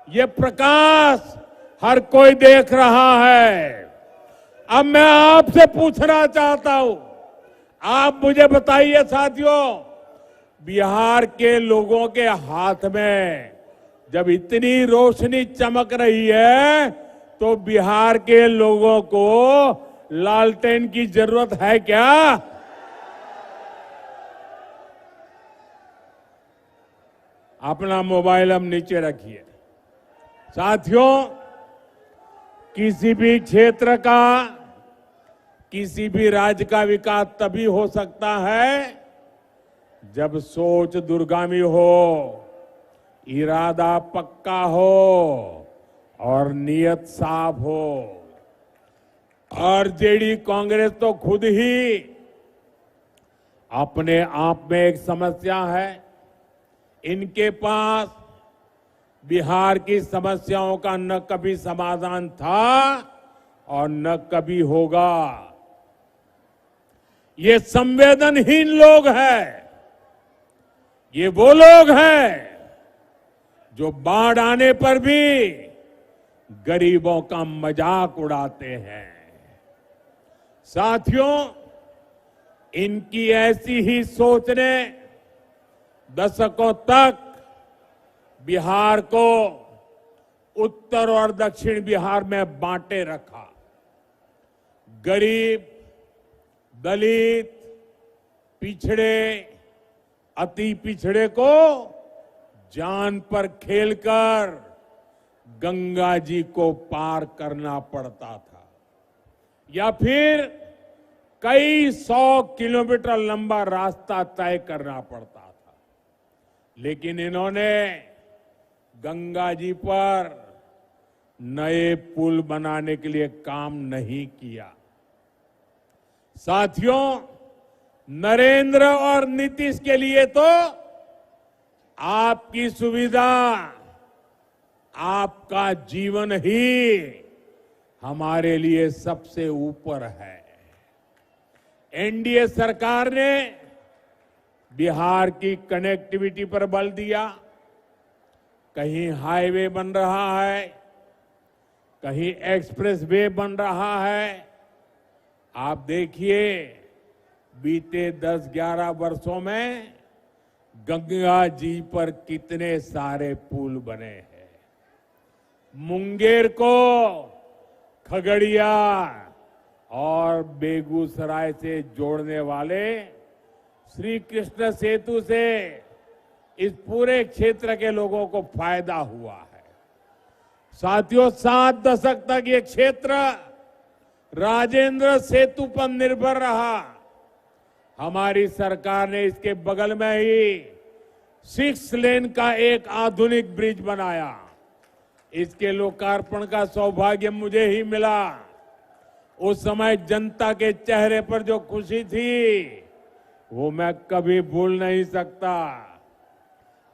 ये प्रकाश हर कोई देख रहा है। अब मैं आपसे पूछना चाहता हूं, आप मुझे बताइए साथियों, बिहार के लोगों के हाथ में जब इतनी रोशनी चमक रही है तो बिहार के लोगों को लालटेन की जरूरत है क्या? अपना मोबाइल हम नीचे रखिए। साथियों, किसी भी क्षेत्र का, किसी भी राज्य का विकास तभी हो सकता है जब सोच दूरगामी हो, इरादा पक्का हो और नीयत साफ हो। आरजेडी कांग्रेस तो खुद ही अपने आप में एक समस्या है। इनके पास बिहार की समस्याओं का न कभी समाधान था और न कभी होगा। ये संवेदनहीन लोग हैं। ये वो लोग हैं जो बाढ़ आने पर भी गरीबों का मजाक उड़ाते हैं। साथियों, इनकी ऐसी ही सोच ने दशकों तक बिहार को उत्तर और दक्षिण बिहार में बांटे रखा। गरीब, दलित, पिछड़े, अति पिछड़े को जान पर खेलकर गंगा जी को पार करना पड़ता था या फिर कई 100 किलोमीटर लंबा रास्ता तय करना पड़ता था। लेकिन इन्होंने गंगा जी पर नए पुल बनाने के लिए काम नहीं किया। साथियों, नरेंद्र और नीतीश के लिए तो आपकी सुविधा, आपका जीवन ही हमारे लिए सबसे ऊपर है। एनडीए सरकार ने बिहार की कनेक्टिविटी पर बल दिया। कहीं हाईवे बन रहा है, कहीं एक्सप्रेस वे बन रहा है। आप देखिए, बीते 10-11 वर्षों में गंगा जी पर कितने सारे पुल बने हैं। मुंगेर को खगड़िया और बेगूसराय से जोड़ने वाले श्री कृष्ण सेतु से इस पूरे क्षेत्र के लोगों को फायदा हुआ है। साथियों, 7 दशक तक ये क्षेत्र राजेंद्र सेतु पर निर्भर रहा। हमारी सरकार ने इसके बगल में ही 6 लेन का एक आधुनिक ब्रिज बनाया। इसके लोकार्पण का सौभाग्य मुझे ही मिला। उस समय जनता के चेहरे पर जो खुशी थी वो मैं कभी भूल नहीं सकता।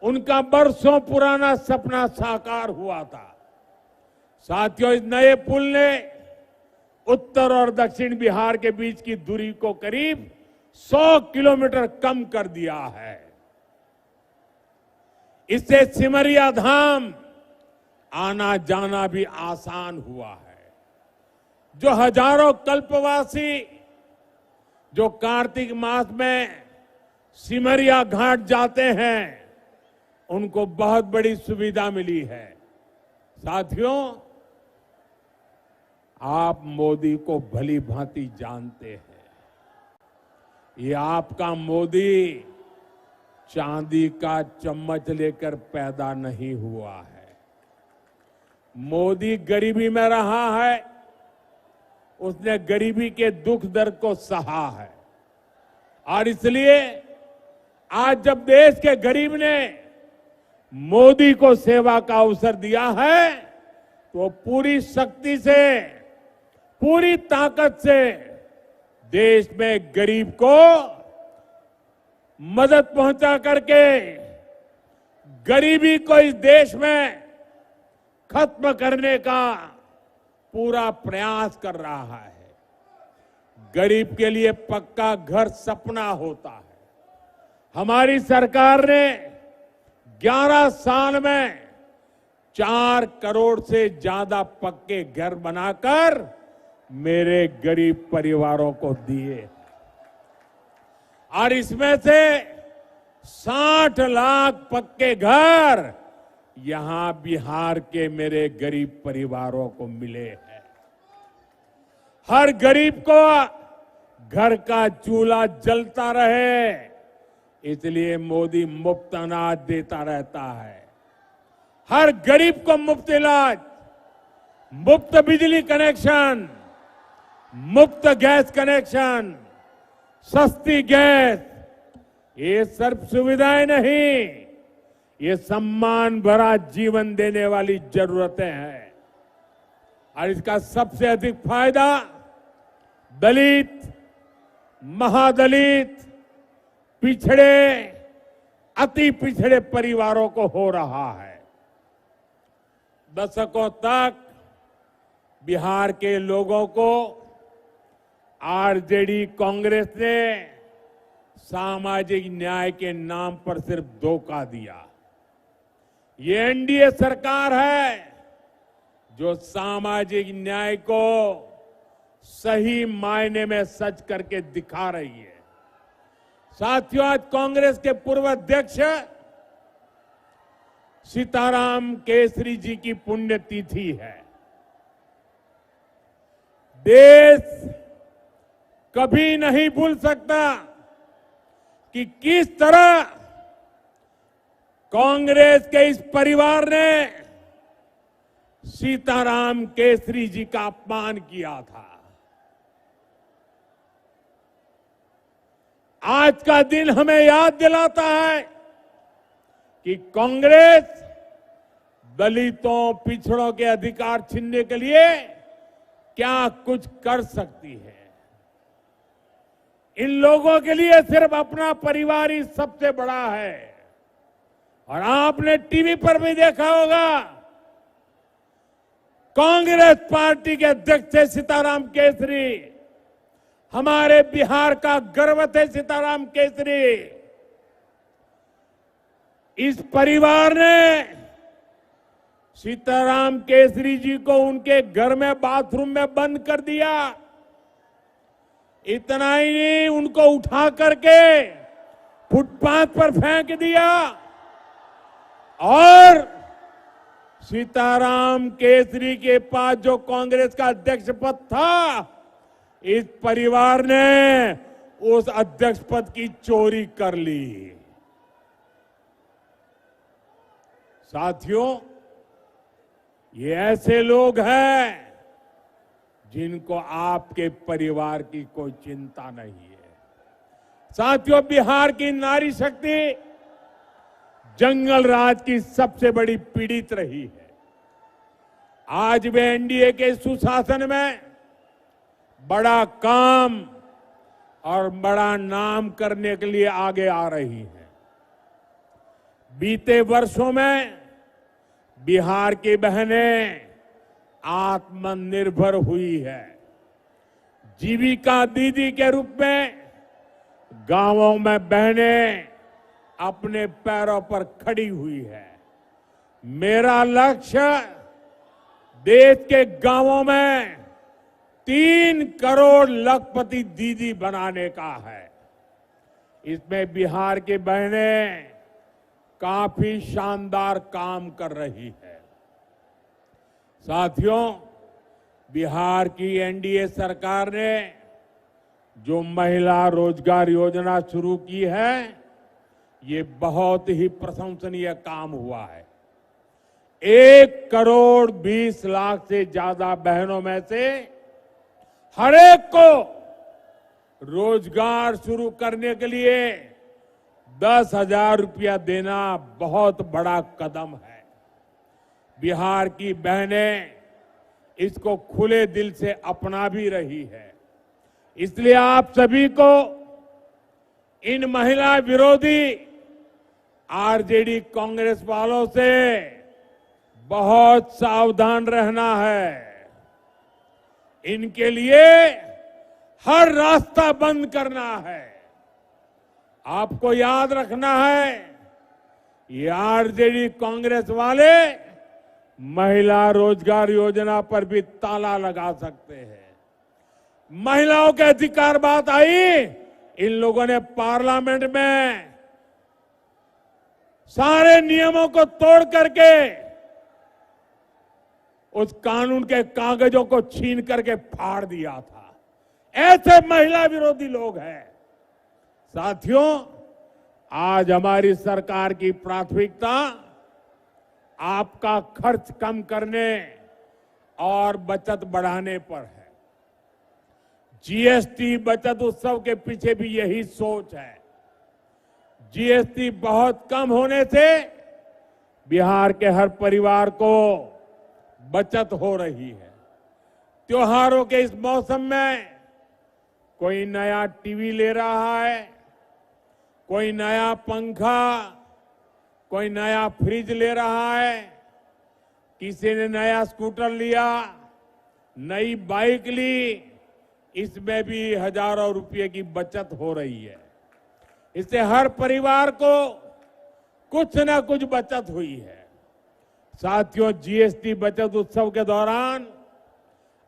उनका बरसों पुराना सपना साकार हुआ था। साथियों, इस नए पुल ने उत्तर और दक्षिण बिहार के बीच की दूरी को करीब 100 किलोमीटर कम कर दिया है। इससे सिमरिया धाम आना जाना भी आसान हुआ है। जो हजारों कल्पवासी जो कार्तिक मास में सिमरिया घाट जाते हैं, उनको बहुत बड़ी सुविधा मिली है। साथियों, आप मोदी को भली भांति जानते हैं। ये आपका मोदी चांदी का चम्मच लेकर पैदा नहीं हुआ है। मोदी गरीबी में रहा है। उसने गरीबी के दुख दर्द को सहा है और इसलिए आज जब देश के गरीब ने मोदी को सेवा का अवसर दिया है तो पूरी शक्ति से, पूरी ताकत से देश में गरीब को मदद पहुंचा करके गरीबी को इस देश में खत्म करने का पूरा प्रयास कर रहा है। गरीब के लिए पक्का घर सपना होता है। हमारी सरकार ने 11 साल में 4 करोड़ से ज्यादा पक्के घर बनाकर मेरे गरीब परिवारों को दिए और इसमें से 60 लाख पक्के घर यहां बिहार के मेरे गरीब परिवारों को मिले हैं। हर गरीब को घर का चूल्हा जलता रहे, इसलिए मोदी मुफ्त अनाज देता रहता है। हर गरीब को मुफ्त इलाज, मुफ्त बिजली कनेक्शन, मुफ्त गैस कनेक्शन, सस्ती गैस, ये सिर्फ सुविधाएं नहीं, ये सम्मान भरा जीवन देने वाली जरूरतें हैं। और इसका सबसे अधिक फायदा दलित, महादलित, पिछड़े, अति पिछड़े परिवारों को हो रहा है। दशकों तक बिहार के लोगों को आरजेडी कांग्रेस ने सामाजिक न्याय के नाम पर सिर्फ धोखा दिया। ये एनडीए सरकार है जो सामाजिक न्याय को सही मायने में सच करके दिखा रही है। साथियों, आज कांग्रेस के पूर्व अध्यक्ष सीताराम केसरी जी की पुण्यतिथि है। देश कभी नहीं भूल सकता कि किस तरह कांग्रेस के इस परिवार ने सीताराम केसरी जी का अपमान किया था। आज का दिन हमें याद दिलाता है कि कांग्रेस दलितों, पिछड़ों के अधिकार छीनने के लिए क्या कुछ कर सकती है। इन लोगों के लिए सिर्फ अपना परिवार ही सबसे बड़ा है। और आपने टीवी पर भी देखा होगा, कांग्रेस पार्टी के अध्यक्ष थे सीताराम केसरी, हमारे बिहार का गर्व थे सीताराम केसरी। इस परिवार ने सीताराम केसरी जी को उनके घर में बाथरूम में बंद कर दिया। इतना ही नहीं, उनको उठा करके फुटपाथ पर फेंक दिया और सीताराम केसरी के पास जो कांग्रेस का अध्यक्ष पद था, इस परिवार ने उस अध्यक्ष पद की चोरी कर ली। साथियों, ये ऐसे लोग हैं जिनको आपके परिवार की कोई चिंता नहीं है। साथियों, बिहार की नारी शक्ति जंगल राज की सबसे बड़ी पीड़ित रही है। आज वे एनडीए के सुशासन में बड़ा काम और बड़ा नाम करने के लिए आगे आ रही है। बीते वर्षों में बिहार की बहनें आत्मनिर्भर हुई है। जीविका दीदी के रूप में गांवों में बहनें अपने पैरों पर खड़ी हुई है। मेरा लक्ष्य देश के गांवों में 3 करोड़ लखपति दीदी बनाने का है। इसमें बिहार की बहनें काफी शानदार काम कर रही है। साथियों, बिहार की एनडीए सरकार ने जो महिला रोजगार योजना शुरू की है, ये बहुत ही प्रशंसनीय काम हुआ है। 1 करोड़ 20 लाख से ज्यादा बहनों में से हर एक को रोजगार शुरू करने के लिए 10,000 रुपया देना बहुत बड़ा कदम है। बिहार की बहनें इसको खुले दिल से अपना भी रही है। इसलिए आप सभी को इन महिला विरोधी आरजेडी कांग्रेस वालों से बहुत सावधान रहना है। इनके लिए हर रास्ता बंद करना है। आपको याद रखना है, ये आरजेडी कांग्रेस वाले महिला रोजगार योजना पर भी ताला लगा सकते हैं। महिलाओं के अधिकार बात आई, इन लोगों ने पार्लियामेंट में सारे नियमों को तोड़ करके उस कानून के कागजों को छीन करके फाड़ दिया था। ऐसे महिला विरोधी लोग हैं। साथियों, आज हमारी सरकार की प्राथमिकता आपका खर्च कम करने और बचत बढ़ाने पर है। जीएसटी बचत उत्सव के पीछे भी यही सोच है। जीएसटी बहुत कम होने से बिहार के हर परिवार को बचत हो रही है। त्योहारों के इस मौसम में कोई नया टीवी ले रहा है, कोई नया पंखा, कोई नया फ्रिज ले रहा है, किसी ने नया स्कूटर लिया, नई बाइक ली। इसमें भी हजारों रुपए की बचत हो रही है। इससे हर परिवार को कुछ न कुछ बचत हुई है। साथियों, जीएसटी बचत उत्सव के दौरान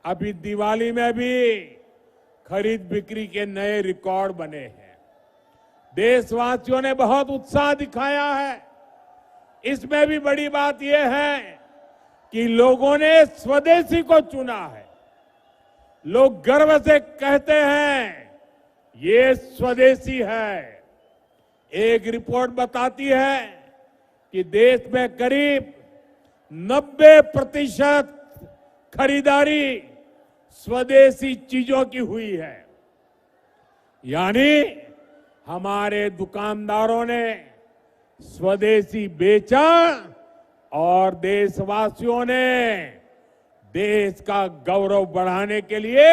अभी दिवाली में भी खरीद बिक्री के नए रिकॉर्ड बने हैं। देशवासियों ने बहुत उत्साह दिखाया है। इसमें भी बड़ी बात यह है कि लोगों ने स्वदेशी को चुना है। लोग गर्व से कहते हैं ये स्वदेशी है। एक रिपोर्ट बताती है कि देश में करीब 90% खरीदारी स्वदेशी चीजों की हुई है। यानी हमारे दुकानदारों ने स्वदेशी बेचा और देशवासियों ने देश का गौरव बढ़ाने के लिए